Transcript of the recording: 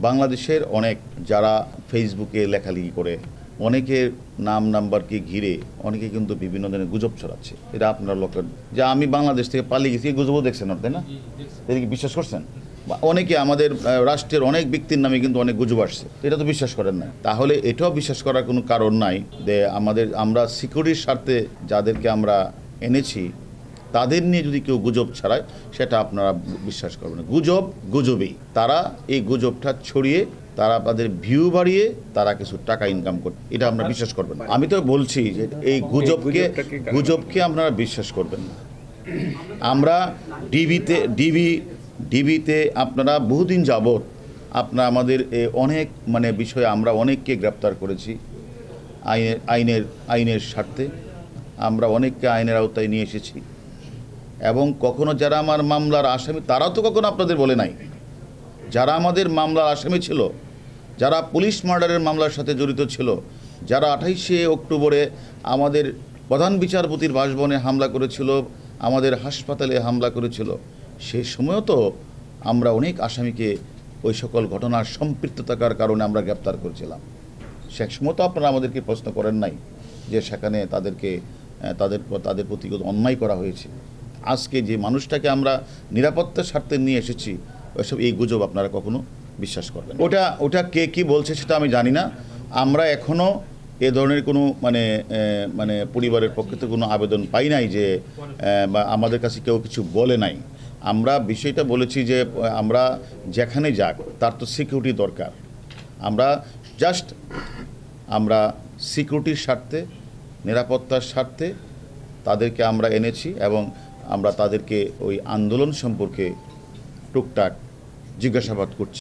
বাংলাদেশের অনেক যারা ফেসবুকে লেখালেখি করে অনেকের নাম নাম্বারকে ঘিরে অনেকে কিন্তু বিভিন্ন ধরনের গুজব ছড়াচ্ছে। এটা আপনারা লক্ষ্য যে আমি বাংলাদেশ থেকে পালিয়ে গেছি, এই গুজবও দেখছেন, তাই না? এটা কি বিশ্বাস করছেন? অনেকে আমাদের রাষ্ট্রের অনেক ব্যক্তির নামে কিন্তু অনেক গুজব আসছে, এটা তো বিশ্বাস করেন না। তাহলে এটাও বিশ্বাস করার কোনো কারণ নাই যে আমরা সিকিউরিটির স্বার্থে যাদেরকে আমরা এনেছি তাদের নিয়ে যদি কেউ গুজব ছড়ায় সেটা আপনারা বিশ্বাস করবেন না। গুজব গুজবেই, তারা এই গুজবটা ছড়িয়ে তারা তাদের ভিউ বাড়িয়ে তারা কিছু টাকা ইনকাম করবে, এটা আপনারা বিশ্বাস করবেন না। আমি তো বলছি যে এই গুজবকে আপনারা বিশ্বাস করবেন না। আমরা ডিবিতে আপনারা বহুদিন যাবৎ আপনারা আমাদের অনেক বিষয়ে আমরা অনেককে গ্রেপ্তার করেছি আইনের স্বার্থে। আমরা অনেককে আইনের আওতায় নিয়ে এসেছি এবং কখনো যারা আমার মামলার আসামি তারাও তো কখনো আপনাদের বলে নাই। যারা আমাদের মামলার আসামি ছিল, যারা পুলিশ মার্ডারের মামলার সাথে জড়িত ছিল, যারা 28শে অক্টোবরে আমাদের প্রধান বিচারপতির বাসভবনে হামলা করেছিল, আমাদের হাসপাতালে হামলা করেছিল, সেই সময়ও তো আমরা অনেক আসামিকে ওই সকল ঘটনার সম্পৃক্ততার কারণে আমরা গ্রেপ্তার করেছিলাম। সে সময় তো আপনারা আমাদেরকে প্রশ্ন করেন নাই যে সেখানে তাদের প্রতি অন্যায় করা হয়েছে। আজকে যে মানুষটাকে আমরা নিরাপত্তার স্বার্থে নিয়ে এসেছি, ওইসব এই গুজব আপনারা কখনো বিশ্বাস করবেন। ওটা কে কি বলছে সেটা আমি জানি না। আমরা এখনও এ ধরনের কোনো পরিবারের পক্ষে তো কোনো আবেদন পাই নাই যে বা আমাদের কাছে কেউ কিছু বলে নাই। আমরা বিষয়টা বলেছি যে আমরা যেখানে যাক তার তো সিকিউরিটি দরকার। আমরা সিকিউরিটির স্বার্থে, নিরাপত্তার স্বার্থে তাদেরকে আমরা এনেছি এবং আমরা তাদেরকে ওই আন্দোলন সম্পর্কে টুকটাক জিজ্ঞাসাবাদ করছি।